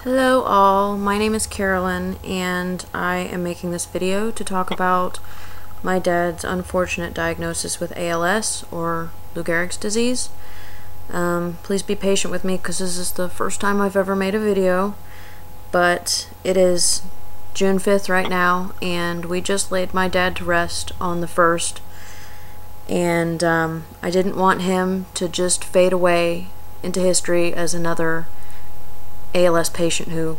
Hello all, my name is Carolyn and I am making this video to talk about my dad's unfortunate diagnosis with ALS or Lou Gehrigs Disease. Please be patient with me because this is the first time I've ever made a video, but it is June 5th right now and we just laid my dad to rest on the 1st, and I didn't want him to just fade away into history as another ALS patient who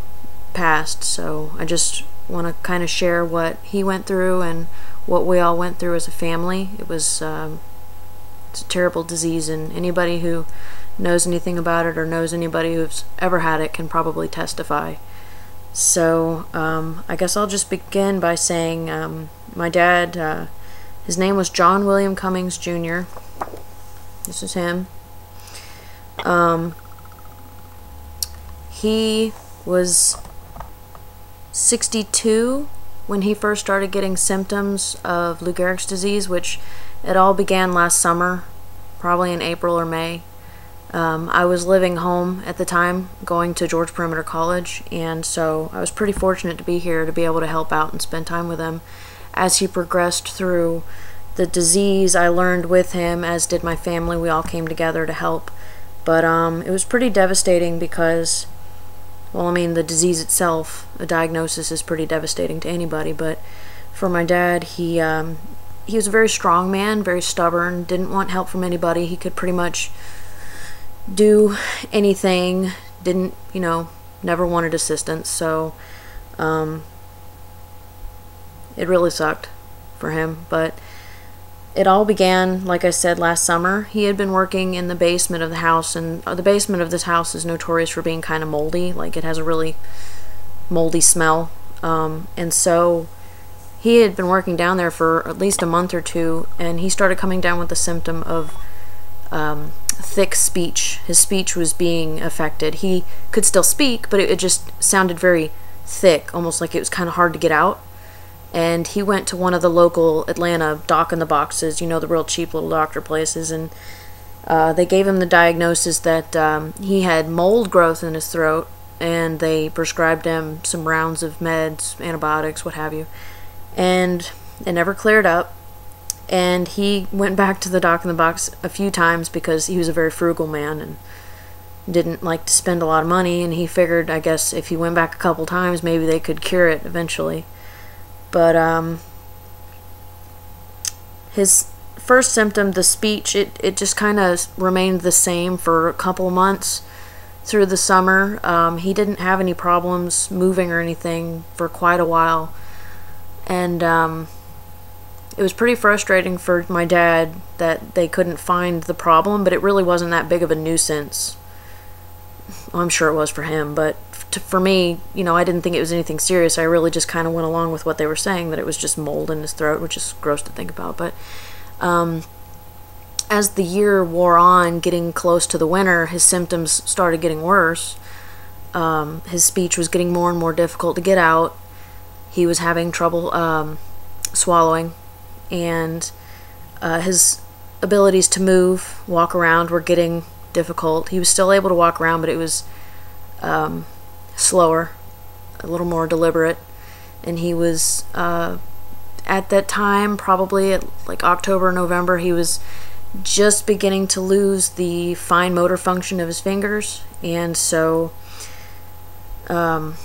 passed, so I just want to kind of share what he went through and what we all went through as a family. It's a terrible disease, and anybody who knows anything about it or knows anybody who's ever had it can probably testify. So I guess I'll just begin by saying my dad, his name was John William Cummings Jr. This is him. He was 62 when he first started getting symptoms of Lou Gehrig's disease, which it all began last summer, probably in April or May. I was living home at the time, going to George Perimeter College, and so I was pretty fortunate to be here to be able to help out and spend time with him as he progressed through the disease. I learned with him, as did my family. We all came together to help, but it was pretty devastating because, well, I mean, the disease itself, a diagnosis is pretty devastating to anybody, but for my dad, he was a very strong man, very stubborn, didn't want help from anybody. He could pretty much do anything, didn't, never wanted assistance, so it really sucked for him. But it all began, like I said, last summer. He had been working in the basement of the house, and the basement of this house is notorious for being kind of moldy. Like, it has a really moldy smell. And so he had been working down there for at least a month or two, and he started coming down with the symptom of thick speech. His speech was being affected. He could still speak, but it just sounded very thick, almost like it was kind of hard to get out. And he went to one of the local Atlanta doc-in-the-boxes, the real cheap little doctor places, and they gave him the diagnosis that he had mold growth in his throat, and they prescribed him some rounds of meds, antibiotics, what have you, and it never cleared up. And he went back to the doc-in-the-box a few times because he was a very frugal man and didn't like to spend a lot of money, and he figured, I guess, if he went back a couple times, maybe they could cure it eventually. But his first symptom, the speech, it just kind of remained the same for a couple of months through the summer. He didn't have any problems moving or anything for quite a while, and it was pretty frustrating for my dad that they couldn't find the problem, but it really wasn't that big of a nuisance. Well, I'm sure it was for him, but for me, I didn't think it was anything serious. I really just kind of went along with what they were saying, that it was just mold in his throat, which is gross to think about. But as the year wore on, getting close to the winter, his symptoms started getting worse. His speech was getting more and more difficult to get out. He was having trouble swallowing, and his abilities to move, walk around, were getting difficult. He was still able to walk around, but it was slower, a little more deliberate, and he was at that time, probably at like October, November, he was just beginning to lose the fine motor function of his fingers. And so around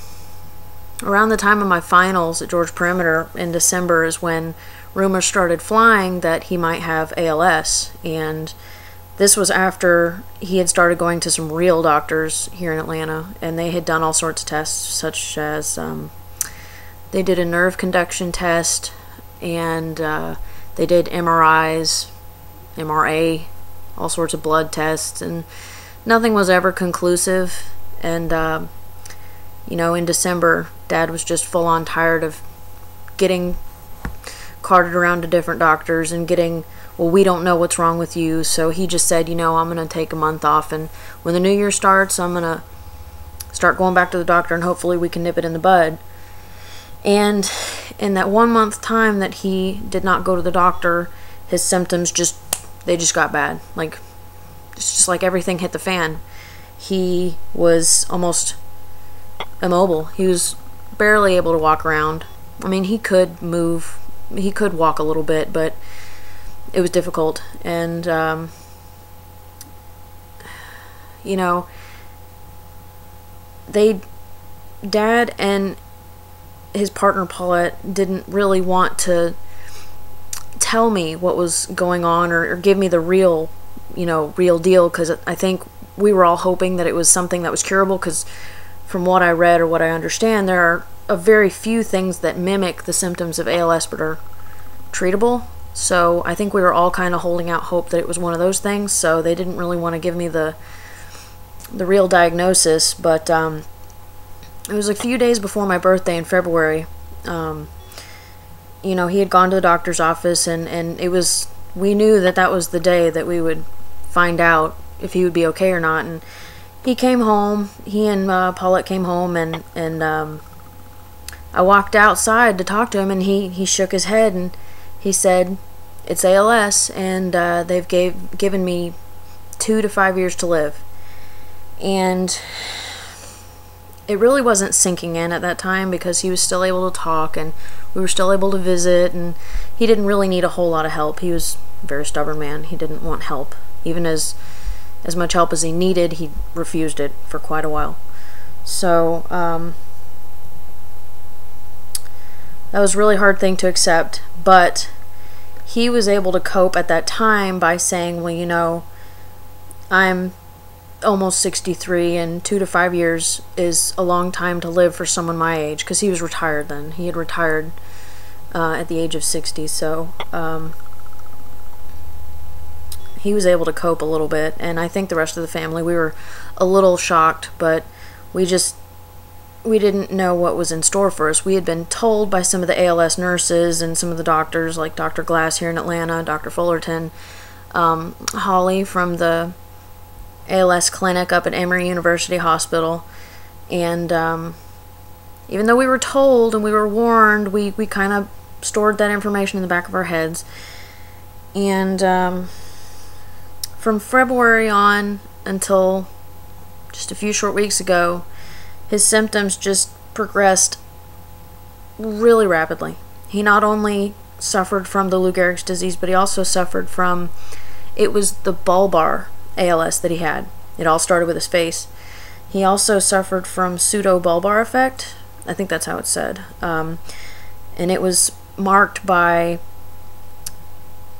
the time of my finals at George Perimeter in December is when rumors started flying that he might have ALS, and this was after he had started going to some real doctors here in Atlanta, and they had done all sorts of tests, such as they did a nerve conduction test, and they did MRIs, MRA, all sorts of blood tests, and nothing was ever conclusive. And in December, Dad was just full on tired of getting carted around to different doctors and getting, well, we don't know what's wrong with you. So he just said, I'm going to take a month off, and when the new year starts, I'm going to start going back to the doctor, and hopefully we can nip it in the bud. And in that 1 month time that he did not go to the doctor, his symptoms just got bad. Like, it's just like everything hit the fan. He was almost immobile. He was barely able to walk around. I mean, he could move, he could walk a little bit, but it was difficult. And you know, Dad and his partner Paulette didn't really want to tell me what was going on, or give me the real deal, because I think we were all hoping that it was something that was curable, because from what I read or what I understand, there are a very few things that mimic the symptoms of ALS but are treatable. So I think we were all kind of holding out hope that it was one of those things, so they didn't really want to give me the real diagnosis. But it was a few days before my birthday in February. You know, he had gone to the doctor's office, and we knew that was the day that we would find out if he would be okay or not. And he came home, he and Paulette came home, and I walked outside to talk to him, and he shook his head, and he said, "It's ALS, and they've given me 2 to 5 years to live." And it really wasn't sinking in at that time, because he was still able to talk, and we were still able to visit, and he didn't really need a whole lot of help. He was a very stubborn man. He didn't want help. Even as much help as he needed, he refused it for quite a while. So that was a really hard thing to accept, but he was able to cope at that time by saying, well, you know, I'm almost 63, and 2 to 5 years is a long time to live for someone my age, because he was retired then. He had retired at the age of 60, so he was able to cope a little bit. And I think the rest of the family, we were a little shocked, but we didn't know what was in store for us. We had been told by some of the ALS nurses and some of the doctors, like Dr. Glass here in Atlanta, Dr. Fullerton, Holly from the ALS clinic up at Emory University Hospital, and even though we were told and we were warned, we kind of stored that information in the back of our heads. And from February on until just a few short weeks ago, his symptoms just progressed really rapidly. He not only suffered from the Lou Gehrigs disease, but he also suffered from, it was the bulbar ALS that he had. It all started with his face. He also suffered from pseudobulbar effect. I think that's how it's said. And it was marked by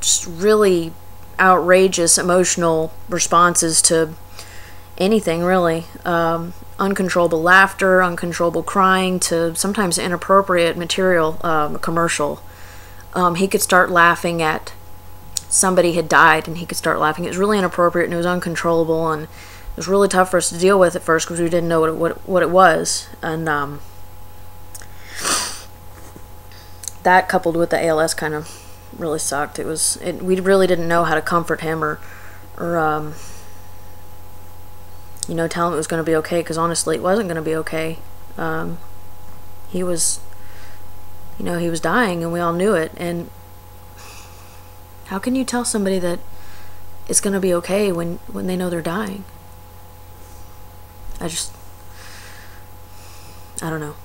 just really outrageous emotional responses to anything, really. Uncontrollable laughter, uncontrollable crying, to sometimes inappropriate material, commercial. He could start laughing at somebody had died, and he could start laughing. It was really inappropriate, and it was uncontrollable, and it was really tough for us to deal with at first, because we didn't know what it was. And that, coupled with the ALS, kind of really sucked. We really didn't know how to comfort him, or you know, tell him it was going to be okay, because honestly, it wasn't going to be okay. He was, you know, he was dying, and we all knew it. And how can you tell somebody that it's going to be okay when they know they're dying? I don't know.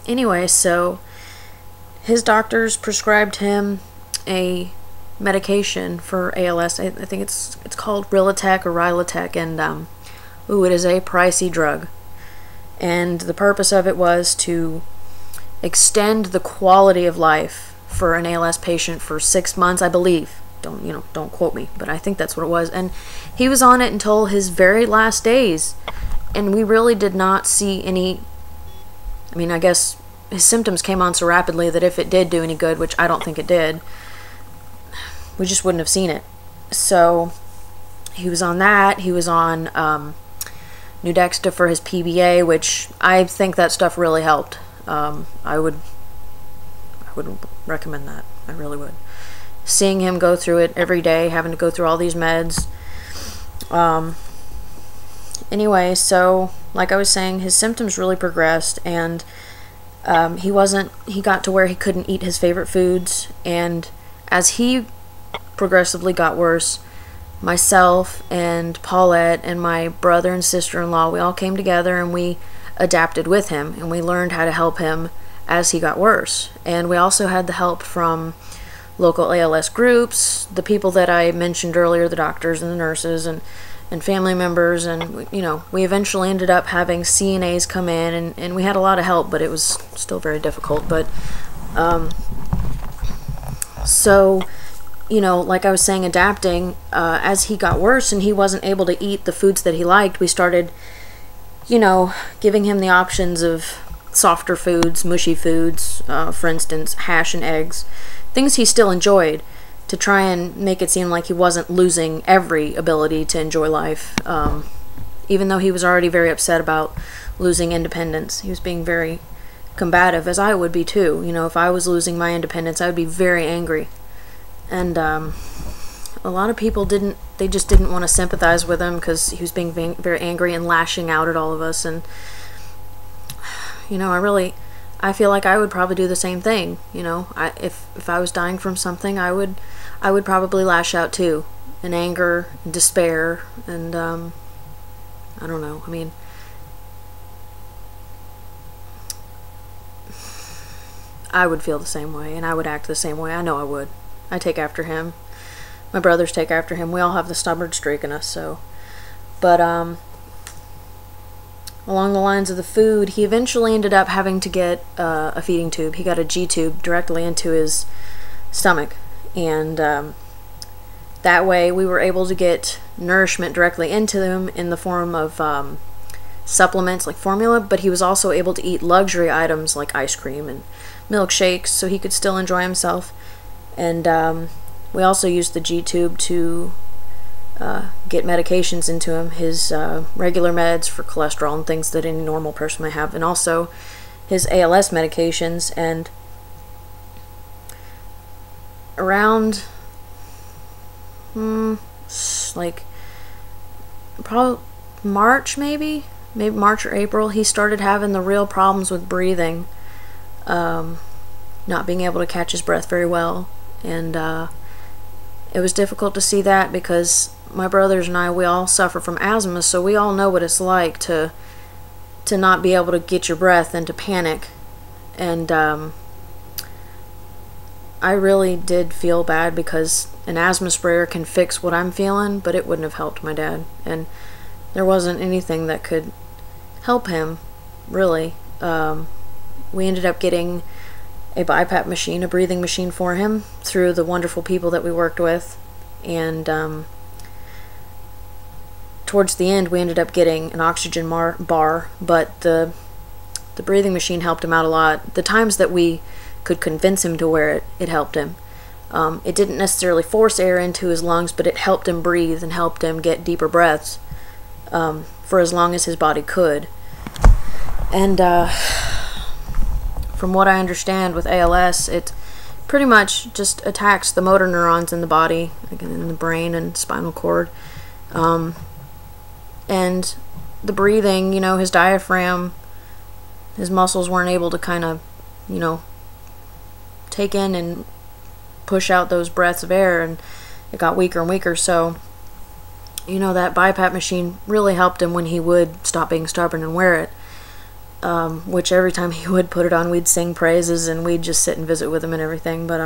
Anyway, so his doctors prescribed him a medication for ALS. I think it's called Rilotec or Rilotec, and it is a pricey drug. And the purpose of it was to extend the quality of life for an ALS patient for 6 months, I believe. Don't quote me, but I think that's what it was. And he was on it until his very last days, and we really did not see any. I mean, I guess his symptoms came on so rapidly that if it did do any good, which I don't think it did, we just wouldn't have seen it. So he was on that. He was on Nudexta for his PBA, which I think that stuff really helped. I would recommend that. I really would. Seeing him go through it every day, having to go through all these meds. Anyway, so like I was saying, his symptoms really progressed, and he got to where he couldn't eat his favorite foods. And as he progressively got worse, myself and Paulette and my brother and sister-in-law, we all came together, and we adapted with him, and we learned how to help him as he got worse. And we also had the help from local ALS groups, the people that I mentioned earlier, the doctors and the nurses and family members, and we eventually ended up having CNAs come in, and we had a lot of help, but it was still very difficult. But so like I was saying, adapting, as he got worse and he wasn't able to eat the foods that he liked, we started giving him the options of softer foods, mushy foods, for instance, hash and eggs, things he still enjoyed, to try and make it seem like he wasn't losing every ability to enjoy life, even though he was already very upset about losing independence. He was being very combative, as I would be too. If I was losing my independence, I would be very angry. And a lot of people just didn't want to sympathize with him because he was being very angry and lashing out at all of us. And I feel like I would probably do the same thing. If I was dying from something, I would probably lash out too, in anger and despair, and I don't know. I mean, I would feel the same way, and I would act the same way. I know I would. I take after him. My brothers take after him. We all have the stubborn streak in us. So, but along the lines of the food, he eventually ended up having to get a feeding tube. He got a G tube directly into his stomach, and that way we were able to get nourishment directly into him in the form of supplements like formula, but he was also able to eat luxury items like ice cream and milkshakes, so he could still enjoy himself. And we also used the G tube to get medications into him, his regular meds for cholesterol and things that any normal person might have, and also his ALS medications. And around like probably March, maybe March or April, he started having the real problems with breathing, not being able to catch his breath very well. And it was difficult to see that because my brothers and I, we all suffer from asthma, so we all know what it's like to not be able to get your breath and to panic. And I really did feel bad because an asthma sprayer can fix what I'm feeling, but it wouldn't have helped my dad. And there wasn't anything that could help him, really. We ended up getting a BiPAP machine, a breathing machine for him, through the wonderful people that we worked with. And towards the end, we ended up getting an oxygen bar, but the breathing machine helped him out a lot. The times that we could convince him to wear it, it helped him. It didn't necessarily force air into his lungs, but it helped him breathe and helped him get deeper breaths for as long as his body could. And from what I understand with ALS, it pretty much just attacks the motor neurons in the body, again in the brain and spinal cord. And the breathing, his diaphragm, his muscles weren't able to kind of, take in and push out those breaths of air, and it got weaker and weaker. So, that BiPAP machine really helped him when he would stop being stubborn and wear it. Which every time he would put it on, we'd sing praises and we'd just sit and visit with him and everything. But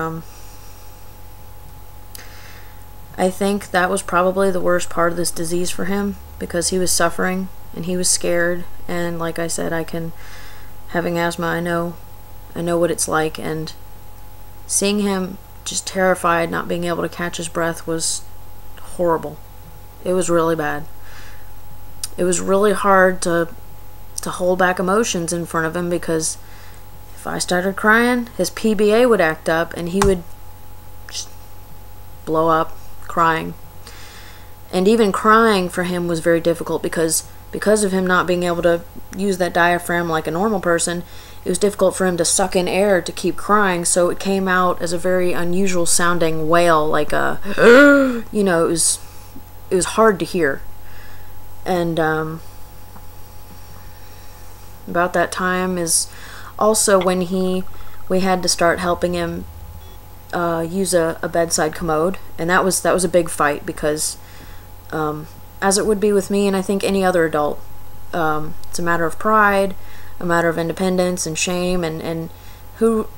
I think that was probably the worst part of this disease for him, because he was suffering and he was scared. And like I said, having asthma, I know what it's like, and seeing him just terrified, not being able to catch his breath, was horrible. It was really bad. It was really hard to hold back emotions in front of him, because if I started crying, his PBA would act up and he would just blow up crying. And even crying for him was very difficult because of him not being able to use that diaphragm like a normal person. It was difficult for him to suck in air to keep crying, so it came out as a very unusual sounding wail, like a it was hard to hear. And about that time is also when we had to start helping him use a bedside commode, and that was a big fight, because as it would be with me and I think any other adult, It's a matter of pride, a matter of independence and shame, and who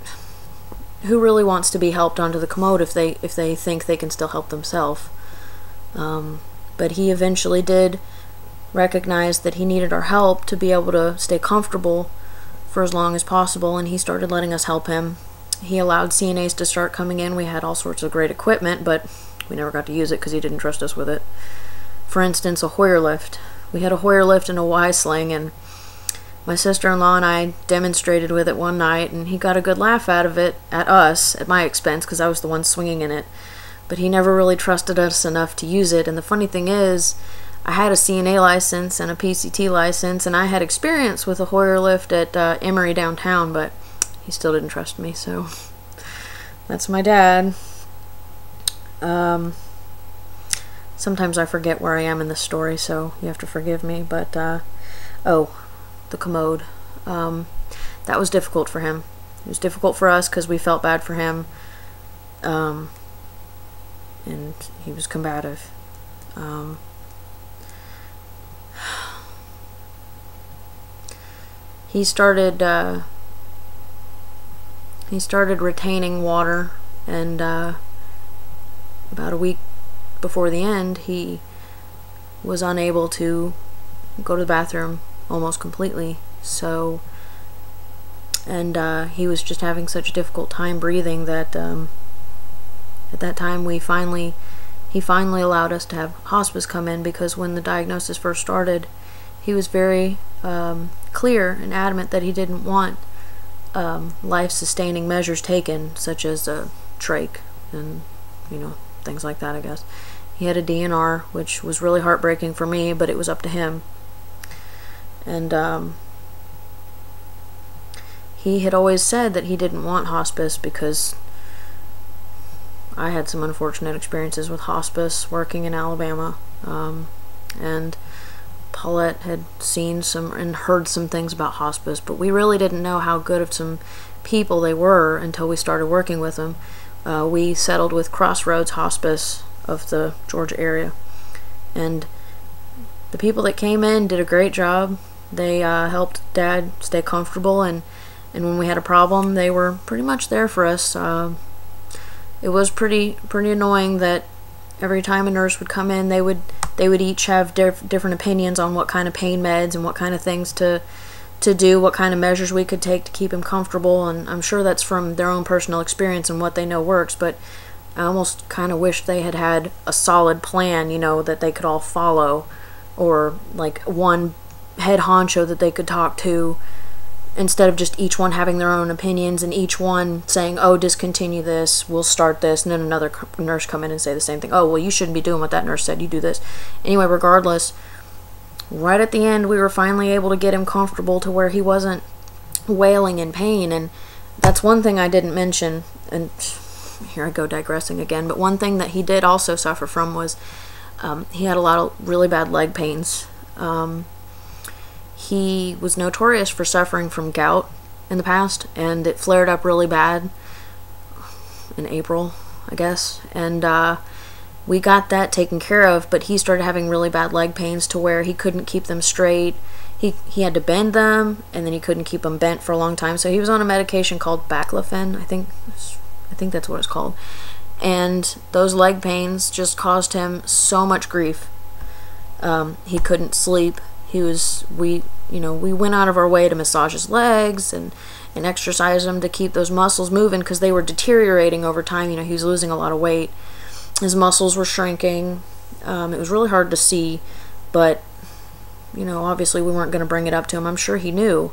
really wants to be helped onto the commode if they think they can still help themselves. But he eventually did recognize that he needed our help to be able to stay comfortable for as long as possible, and he started letting us help him. He allowed CNAs to start coming in. We had all sorts of great equipment, but we never got to use it because he didn't trust us with it. For instance, a Hoyer lift. We had a Hoyer lift and a Y-sling, and my sister-in-law and I demonstrated with it one night, and he got a good laugh out of it at us, at my expense, because I was the one swinging in it. But he never really trusted us enough to use it. And the funny thing is, I had a CNA license and a PCT license, and I had experience with a Hoyer lift at Emory downtown, but he still didn't trust me, so that's my dad. Sometimes I forget where I am in the story, so you have to forgive me, but, oh, the commode. That was difficult for him. It was difficult for us because we felt bad for him, and he was combative. He started retaining water, and about a week before the end, he was unable to go to the bathroom almost completely. So, and he was just having such a difficult time breathing that at that time he finally allowed us to have hospice come in, because when the diagnosis first started, he was very clear and adamant that he didn't want life-sustaining measures taken, such as a trach and, you know, things like that, I guess. He had a DNR, which was really heartbreaking for me, but it was up to him. And he had always said that he didn't want hospice because I had some unfortunate experiences with hospice working in Alabama, and Paulette had seen some and heard some things about hospice, but we really didn't know how good of some people they were until we started working with them. We settled with Crossroads Hospice of the Georgia area, and the people that came in did a great job. They helped Dad stay comfortable, and when we had a problem, they were pretty much there for us. It was pretty annoying that every time a nurse would come in, they would each have different opinions on what kind of pain meds and what kind of things to do, what kind of measures we could take to keep him comfortable, and I'm sure that's from their own personal experience and what they know works, but I almost kind of wish they had had a solid plan, you know, that they could all follow, or like one head honcho that they could talk to, instead of just each one having their own opinions and each one saying, oh, discontinue this, we'll start this, and then another nurse come in and say the same thing. Oh, well, you shouldn't be doing what that nurse said, you do this. Anyway, regardless, right at the end, we were finally able to get him comfortable to where he wasn't wailing in pain, and that's one thing I didn't mention, and here I go digressing again, but one thing that he did also suffer from was he had a lot of really bad leg pains. He was notorious for suffering from gout in the past, and it flared up really bad in April, I guess, and we got that taken care of, but he started having really bad leg pains to where he couldn't keep them straight. He had to bend them, and then he couldn't keep them bent for a long time, so he was on a medication called baclofen, I think that's what it's called, and those leg pains just caused him so much grief. He couldn't sleep. We went out of our way to massage his legs and exercise him to keep those muscles moving, because they were deteriorating over time. You know, he was losing a lot of weight. His muscles were shrinking. It was really hard to see, but, you know, obviously we weren't going to bring it up to him. I'm sure he knew.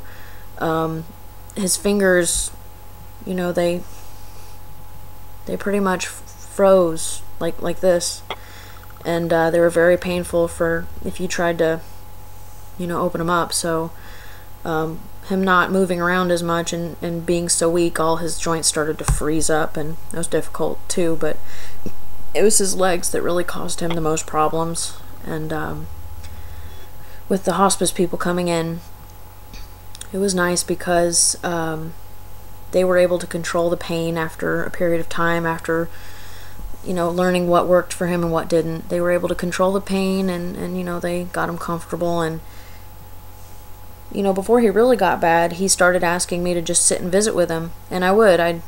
His fingers, you know, they pretty much froze like this, and they were very painful for if you tried to, you know, open them up. So him not moving around as much and being so weak, all his joints started to freeze up, and that was difficult too, but it was his legs that really caused him the most problems. And with the hospice people coming in, it was nice because they were able to control the pain after a period of time, after, you know, learning what worked for him and what didn't. They were able to control the pain, and you know, they got him comfortable, and before he really got bad, he started asking me to just sit and visit with him. And I would. I'd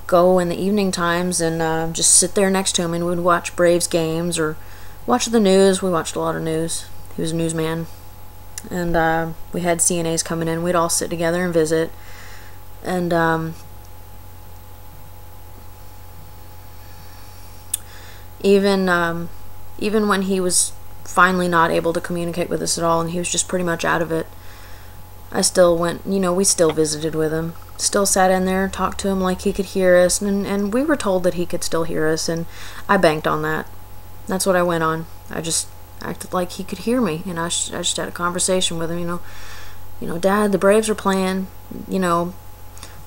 go in the evening times and just sit there next to him, and we'd watch Braves games or watch the news. We watched a lot of news. He was a newsman. And we had CNAs coming in. We'd all sit together and visit. And even when he was finally not able to communicate with us at all and he was just pretty much out of it, I still went, we still visited with him. Still sat in there, talked to him like he could hear us, and we were told that he could still hear us, and I banked on that. That's what I went on. I just acted like he could hear me, and I just had a conversation with him, Dad, the Braves are playing,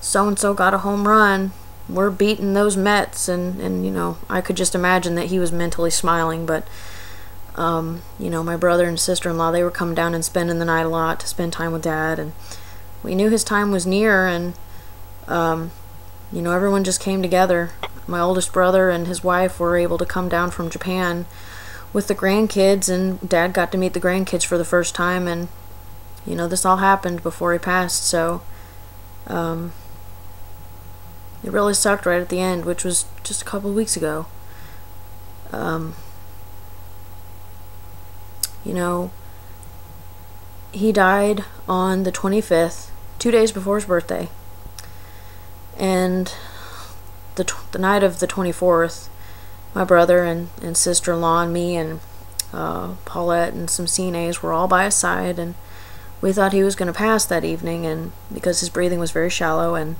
so-and-so got a home run, we're beating those Mets, and I could just imagine that he was mentally smiling, but my brother and sister-in-law, they were coming down and spending the night a lot to spend time with Dad, and we knew his time was near, and everyone just came together. My oldest brother and his wife were able to come down from Japan with the grandkids, and Dad got to meet the grandkids for the first time, and this all happened before he passed, so it really sucked right at the end, which was just a couple of weeks ago. He died on the 25th, 2 days before his birthday. And the night of the 24th, my brother and sister-in-law and me and Paulette and some CNAs were all by his side, and we thought he was going to pass that evening, and because his breathing was very shallow, and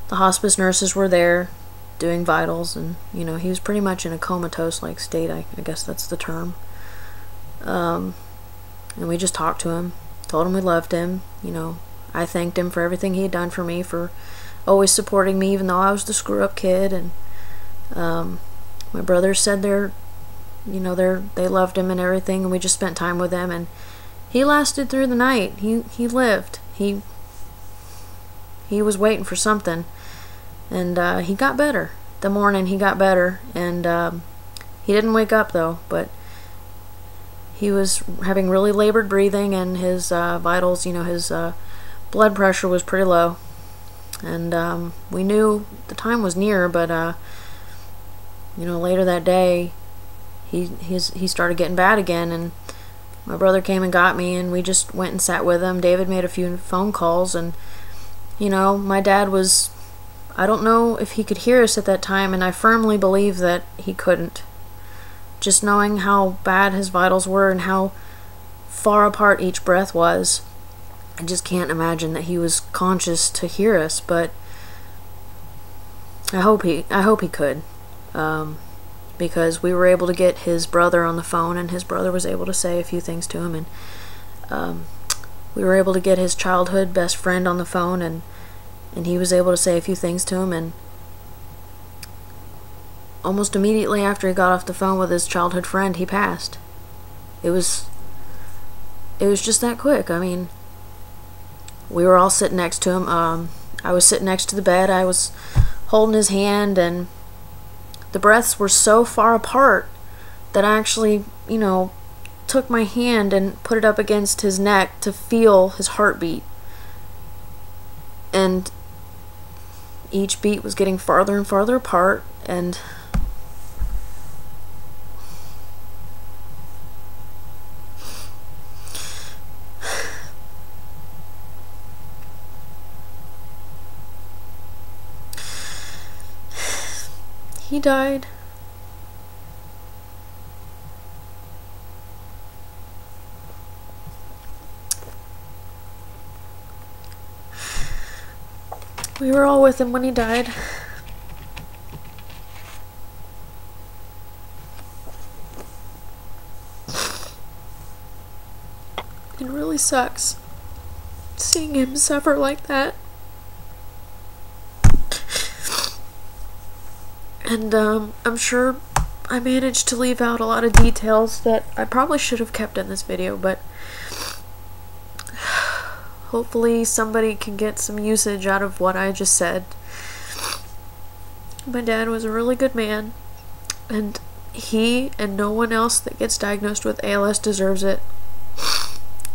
the hospice nurses were there doing vitals, and he was pretty much in a comatose-like state, I guess that's the term. And we just talked to him, told him we loved him. I thanked him for everything he had done for me, for always supporting me even though I was the screw-up kid, and my brothers said they loved him and everything, and we just spent time with him, and he lasted through the night. He lived. He was waiting for something, and he got better. The morning he got better, and he didn't wake up though, but he was having really labored breathing, and his vitals, his blood pressure was pretty low, and we knew the time was near, but later that day he started getting bad again, and my brother came and got me, and we just went and sat with him. David made a few phone calls, and my dad was, I don't know if he could hear us at that time, and I firmly believe that he couldn't. Just knowing how bad his vitals were and how far apart each breath was, I just can't imagine that he was conscious to hear us, but I hope he could, because we were able to get his brother on the phone, and his brother was able to say a few things to him, and we were able to get his childhood best friend on the phone, and he was able to say a few things to him, and almost immediately after he got off the phone with his childhood friend, he passed. It was just that quick. I mean, we were all sitting next to him. I was sitting next to the bed. I was holding his hand, and the breaths were so far apart that I actually, took my hand and put it up against his neck to feel his heartbeat. And each beat was getting farther and farther apart, and he died. We were all with him when he died. It really sucks seeing him suffer like that. And I'm sure I managed to leave out a lot of details that I probably should have kept in this video, but hopefully somebody can get some usage out of what I just said. My dad was a really good man, and he and no one else that gets diagnosed with ALS deserves it.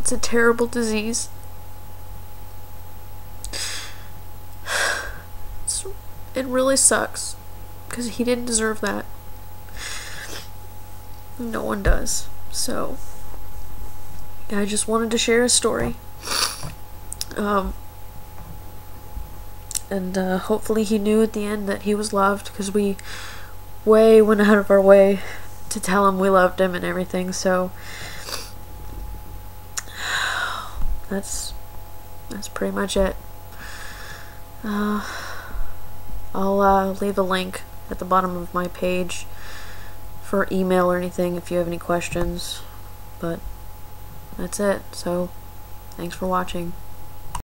It's a terrible disease. It really sucks, because he didn't deserve that. No one does. So, I just wanted to share a story. And hopefully he knew at the end that he was loved, because we way went out of our way to tell him we loved him and everything. So that's pretty much it. I'll leave a link at the bottom of my page for email or anything if you have any questions. But that's it. So thanks for watching.